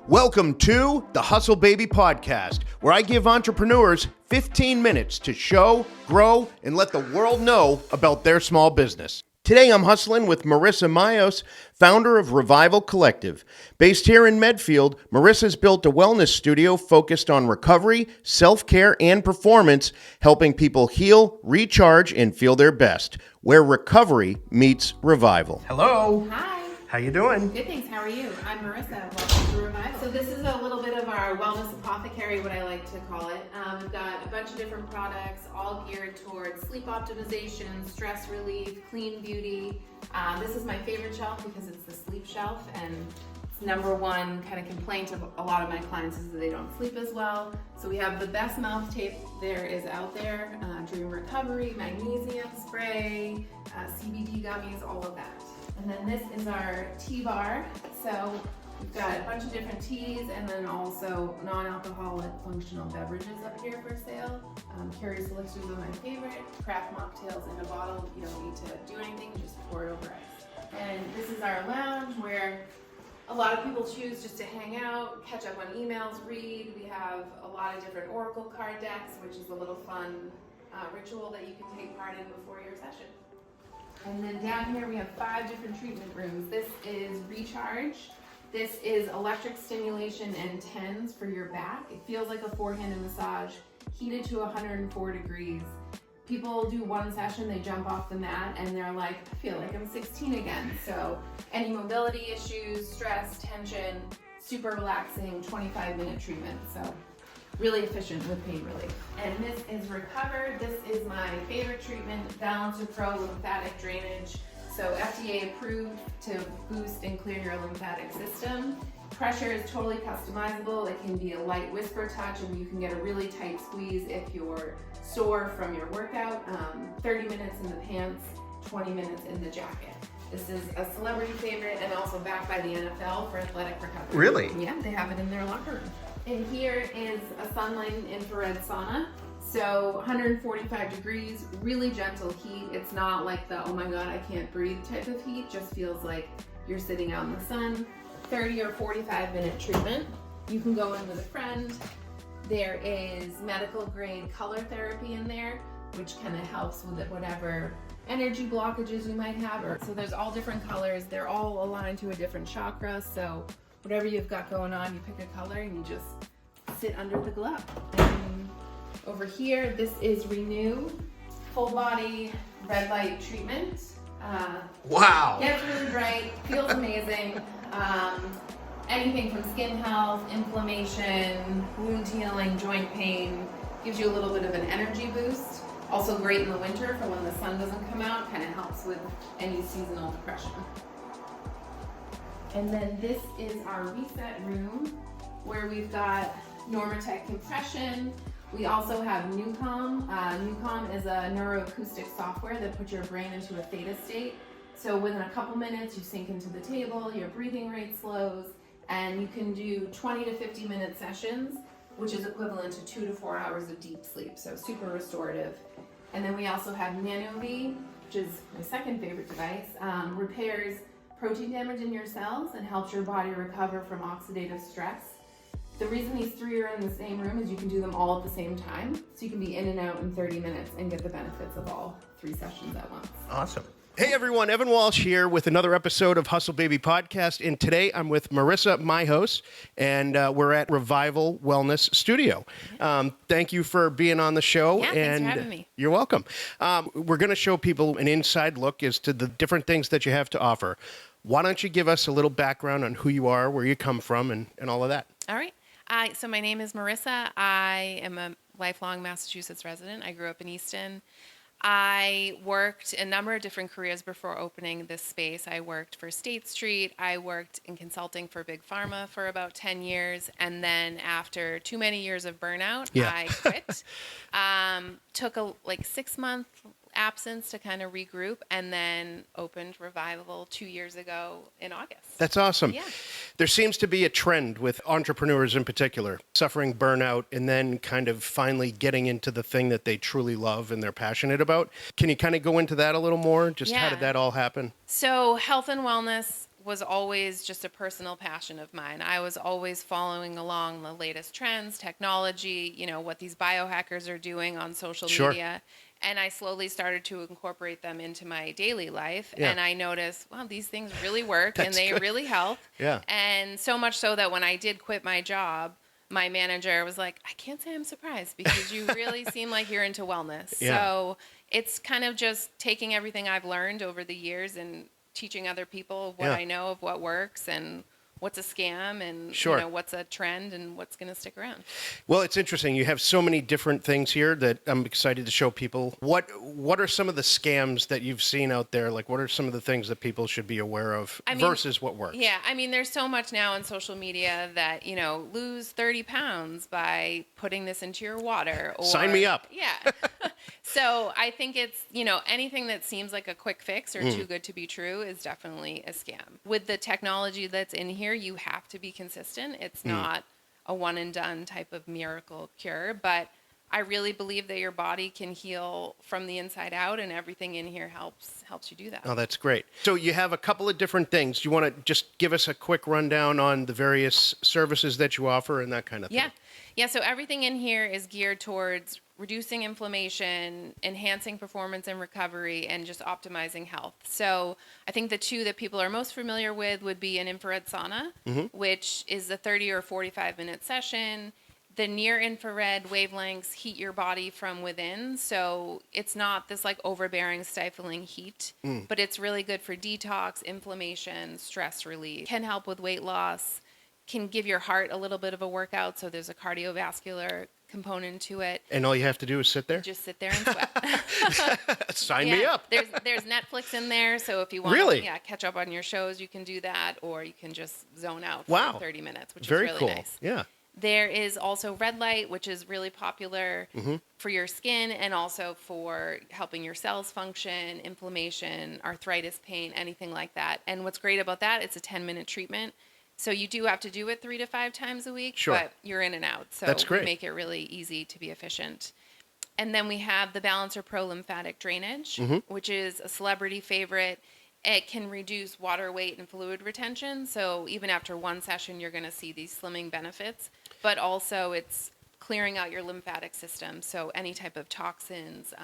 Welcome to the Hustle Baby Podcast, where I give entrepreneurs 15 minutes to show, grow, and let the world know about their small business. Today I'm hustling with Marissa Mihos, founder of Revival Collective. Based here in Medfield, Marissa's built a wellness studio focused on recovery, self-care, and performance, helping people heal, recharge, and feel their best, where recovery meets revival. Hello. Hi. How you doing? Good, thanks. How are you? I'm Marissa. Welcome to Revive. So this is a little bit of our wellness apothecary, what I like to call it. We've got a bunch of different products, all geared towards sleep optimization, stress relief, clean beauty. This is my favorite shelf because it's the sleep shelf, and it's number one kind of complaint of a lot of my clients is that they don't sleep as well. So we have the best mouth tape there is out there, Dream Recovery, magnesium spray, CBD gummies, all of that. And then this is our tea bar. So we've got a bunch of different teas and then also non-alcoholic functional beverages up here for sale. Curious Elixirs are my favorite. Craft mocktails in a bottle. You don't need to do anything, just pour it over ice. And this is our lounge where a lot of people choose just to hang out, catch up on emails, read. We have a lot of different Oracle card decks, which is a little fun ritual that you can take part in before your session. And then down here we have 5 different treatment rooms. This is recharge. This is electric stimulation and TENS for your back. It feels like a 4-handed massage, heated to 104 degrees. People do one session, they jump off the mat, and they're like, I feel like I'm 16 again. So any mobility issues, stress, tension, super relaxing, 25-minute treatment. So really efficient with pain relief. And this is Recover. This is my favorite treatment, Balancer Pro lymphatic drainage. So FDA approved to boost and clear your lymphatic system. Pressure is totally customizable. It can be a light whisper touch, and you can get a really tight squeeze if you're sore from your workout. 30 minutes in the pants, 20 minutes in the jacket. This is a celebrity favorite and also backed by the NFL for athletic recovery. Really? Yeah, they have it in their locker room. And here is a sunlight infrared sauna. So 145 degrees, really gentle heat. It's not like the, oh my God, I can't breathe type of heat. Just feels like you're sitting out in the sun. 30 or 45 minute treatment. You can go in with a friend. There is medical grade color therapy in there, which kind of helps with whatever energy blockages you might have. So there's all different colors. They're all aligned to a different chakra. So whatever you've got going on, you pick a color and you just sit under the glow. And over here, this is Renew, full body red light treatment. Wow. Gets really bright, feels amazing. Anything from skin health, inflammation, wound healing, joint pain, gives you a little bit of an energy boost. Also great in the winter for when the sun doesn't come out, kind of helps with any seasonal depression. And then this is our reset room where we've got Normatec compression. We also have NewCalm. NewCalm is a neuroacoustic software that puts your brain into a theta state. So within a couple minutes, you sink into the table, your breathing rate slows, and you can do 20 to 50 minute sessions, which is equivalent to 2 to 4 hours of deep sleep. So super restorative. And then we also have NanoV, which is my second favorite device, repairs protein damage in your cells and helps your body recover from oxidative stress. The reason these 3 are in the same room is you can do them all at the same time. So you can be in and out in 30 minutes and get the benefits of all 3 sessions at once. Awesome. Hey everyone, Evan Walsh here with another episode of Hustle Baby Podcast. And today I'm with Marissa Mihos, and we're at Revival Wellness Studio. Thank you for being on the show. Yeah, thanks for having me. You're welcome. We're going to show people an inside look as to the different things that you have to offer. Why don't you give us a little background on who you are, where you come from, and all of that? All right. So my name is Marissa. I am a lifelong Massachusetts resident. I grew up in Easton. I worked a number of different careers before opening this space. I worked for State Street. I worked in consulting for Big Pharma for about 10 years. And then after too many years of burnout, I quit. Took a 6-month absence to kind of regroup, and then opened Revival 2 years ago in August. That's awesome. Yeah. There seems to be a trend with entrepreneurs in particular, suffering burnout and then kind of finally getting into the thing that they truly love and they're passionate about. Can you kind of go into that a little more? Just how did that all happen? So health and wellness was always just a personal passion of mine. I was always following along the latest trends, technology, what these biohackers are doing on social Sure. media. And I slowly started to incorporate them into my daily life. Yeah. And I noticed, wow, these things really work and That's they good. really help. Yeah. And so much so that when I did quit my job, my manager was like, I can't say I'm surprised because you really seem like you're into wellness. Yeah. So it's kind of just taking everything I've learned over the years and teaching other people what Yeah. I know of what works and what's a scam and Sure. what's a trend and what's going to stick around. Well, it's interesting. You have so many different things here that I'm excited to show people. What are some of the scams that you've seen out there? Like, what are some of the things that people should be aware of versus what works? Yeah, I mean, there's so much now on social media that, lose 30 pounds by putting this into your water. Or, Sign me up. Yeah. So I think it's, anything that seems like a quick fix or too good to be true is definitely a scam. With the technology that's in here, you have to be consistent. It's not a one and done type of miracle cure, but I really believe that your body can heal from the inside out, and everything in here helps you do that. Oh, that's great. So you have a couple of different things. Do you want to just give us a quick rundown on the various services that you offer and that kind of thing? Yeah. So everything in here is geared towards reducing inflammation, enhancing performance and recovery, and just optimizing health. So I think the two that people are most familiar with would be an infrared sauna, which is a 30 or 45-minute session. The near infrared wavelengths heat your body from within. So it's not this like overbearing, stifling heat, but it's really good for detox, inflammation, stress relief, can help with weight loss, can give your heart a little bit of a workout. So there's a cardiovascular component to it. And all you have to do is sit there? Just sit there and sweat. Sign me up. There's Netflix in there. So if you want Really? to catch up on your shows, you can do that. Or you can just zone out Wow. for 30 minutes, which Very is really cool. nice. Yeah. There is also red light, which is really popular for your skin and also for helping your cells function, inflammation, arthritis, pain, anything like that. And what's great about that, it's a 10-minute treatment. So you do have to do it 3 to 5 times a week, Sure. but you're in and out. So That's great. we make it really easy to be efficient. And then we have the Balancer Pro Lymphatic Drainage, which is a celebrity favorite. It can reduce water weight and fluid retention. So even after one session, you're going to see these slimming benefits. But also it's clearing out your lymphatic system. So any type of toxins,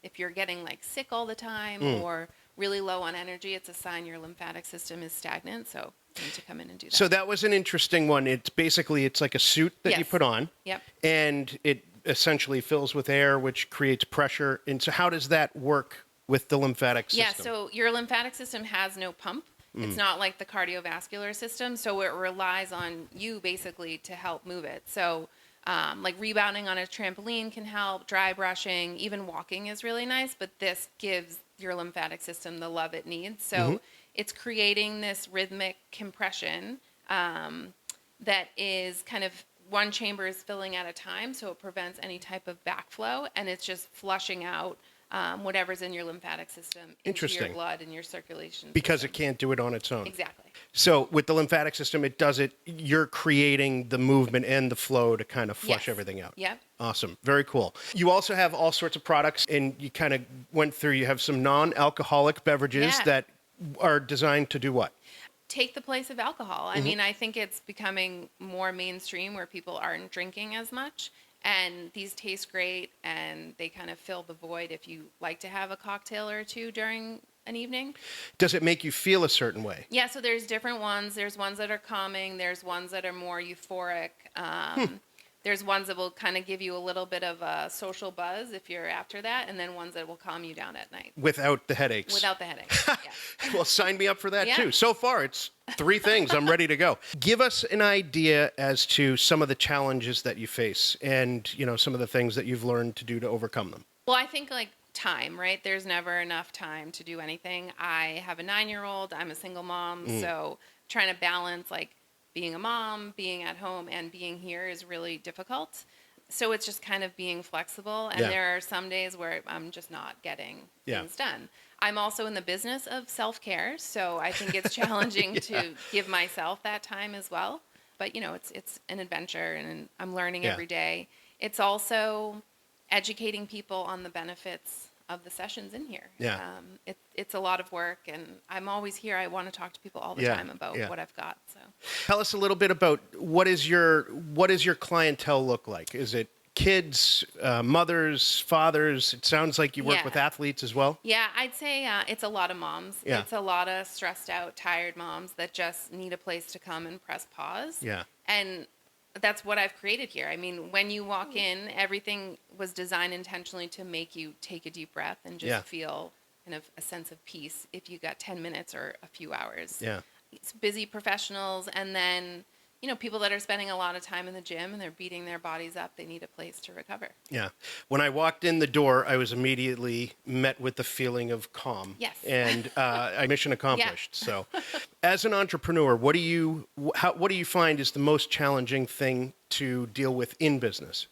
if you're getting like sick all the time or really low on energy, it's a sign your lymphatic system is stagnant. So you need to come in and do that. So that was an interesting one. It's like a suit that you Yes. put on. Yep. And it essentially fills with air, which creates pressure. And so how does that work with the lymphatic system? Yeah, so your lymphatic system has no pump. It's not like the cardiovascular system, so it relies on you basically to help move it. So like rebounding on a trampoline can help, dry brushing, even walking is really nice, but this gives your lymphatic system the love it needs. So it's creating this rhythmic compression that is kind of one chamber is filling at a time, so it prevents any type of backflow, and it's just flushing out whatever's in your lymphatic system into Interesting. your blood and your circulation Because system. it can't do it on its own. Exactly. So with the lymphatic system, you're creating the movement and the flow to kind of flush Yes. everything out. Yep. Awesome. Very cool. You also have all sorts of products, and you kind of went through, you have some non-alcoholic beverages Yeah. that are designed to do what? Take the place of alcohol. I mean, I think it's becoming more mainstream where people aren't drinking as much. And these taste great, and they kind of fill the void if you like to have a cocktail or two during an evening. Does it make you feel a certain way? Yeah, so there's different ones. There's ones that are calming. There's ones that are more euphoric. There's ones that will kind of give you a little bit of a social buzz if you're after that, and then ones that will calm you down at night. Without the headaches? Without the headaches, yeah. Well, sign me up for that Yeah. too. So far, it's 3 things. I'm ready to go. Give us an idea as to some of the challenges that you face and, some of the things that you've learned to do to overcome them. Well, I think like time, right? There's never enough time to do anything. I have a 9-year-old. I'm a single mom. So trying to balance like being a mom, being at home, and being here is really difficult. So it's just kind of being flexible. And Yeah. there are some days where I'm just not getting Yeah. things done. I'm also in the business of self-care. So I think it's challenging to give myself that time as well. But, it's an adventure, and I'm learning Yeah. every day. It's also educating people on the benefits of the sessions in here. Yeah. It's a lot of work, and I'm always here. I want to talk to people all the time about what I've got. So Tell us a little bit about what is your clientele look like? Is it kids, mothers, fathers? It sounds like you work with athletes as well. Yeah, I'd say it's a lot of moms. Yeah. It's a lot of stressed out, tired moms that just need a place to come and press pause. Yeah. And that's what I've created here. I mean, when you walk in, everything was designed intentionally to make you take a deep breath and just feel kind of a sense of peace if you got 10 minutes or a few hours. Yeah. It's busy professionals, and then, you know, people that are spending a lot of time in the gym and they're beating their bodies up. They need a place to recover. Yeah. When I walked in the door, I was immediately met with the feeling of calm. Yes. And mission accomplished. Yeah. So, as an entrepreneur, what do you find is the most challenging thing to deal with in business?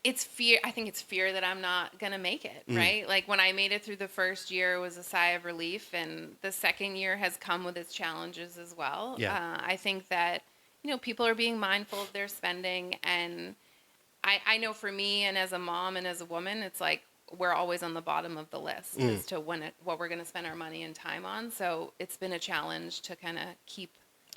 It's fear. I think it's fear that I'm not going to make it, right? Like when I made it through the first year, it was a sigh of relief. And the second year has come with its challenges as well. Yeah. I think that, you know, people are being mindful of their spending. And I know for me and as a mom and as a woman, it's like we're always on the bottom of the list as to what we're going to spend our money and time on. So it's been a challenge to kind of keep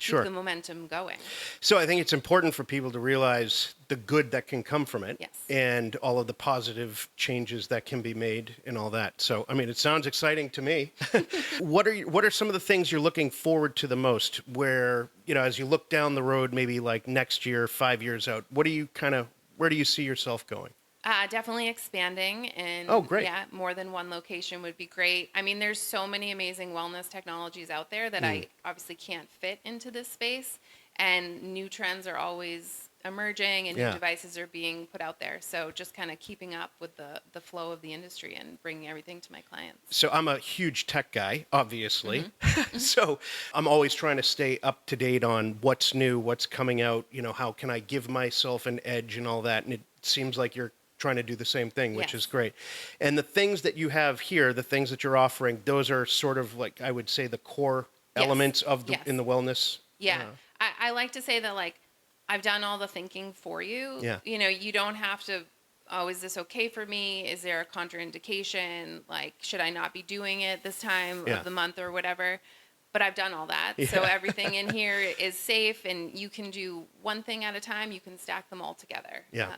the momentum going. So I think it's important for people to realize the good that can come from it. Yes. And all of the positive changes that can be made and all that. So, I mean, it sounds exciting to me. What are some of the things you're looking forward to the most where, you know, as you look down the road, maybe like next year, 5 years out, where do you see yourself going? Definitely expanding, and great. Yeah, more than one location would be great. I mean, there's so many amazing wellness technologies out there that I obviously can't fit into this space, and new trends are always emerging and new devices are being put out there. So just kind of keeping up with the flow of the industry and bringing everything to my clients. So I'm a huge tech guy, obviously. So I'm always trying to stay up to date on what's new, what's coming out, you know, how can I give myself an edge and all that. And it seems like you're trying to do the same thing, which is great. And the things that you have here, the things that you're offering, those are sort of like, I would say, the core elements of in the wellness. Yeah. I like to say that, like, I've done all the thinking for you. Yeah. You know, you don't have to, oh, is this okay for me? Is there a contraindication? Like, should I not be doing it this time of the month or whatever? But I've done all that. Yeah. So everything in here is safe, and you can do one thing at a time. You can stack them all together. Yeah.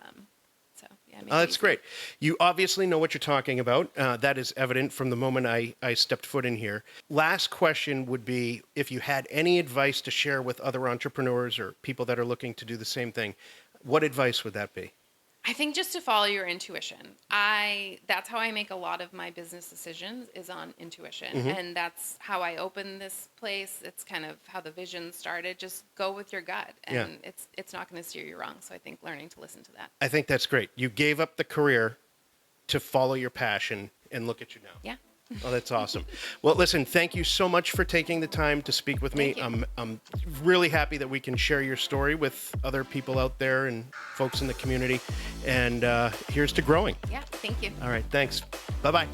That's great. You obviously know what you're talking about. That is evident from the moment I stepped foot in here. Last question would be, if you had any advice to share with other entrepreneurs or people that are looking to do the same thing, what advice would that be? I think just to follow your intuition. That's how I make a lot of my business decisions, is on intuition. And that's how I opened this place. It's kind of how the vision started. Just go with your gut, and it's not going to steer you wrong. So I think learning to listen to that. I think that's great. You gave up the career to follow your passion, and look at you now. Yeah. Oh, that's awesome. Well, listen, thank you so much for taking the time to speak with me. I'm really happy that we can share your story with other people out there and folks in the community. And here's to growing. Yeah, thank you. All right, thanks. Bye-bye.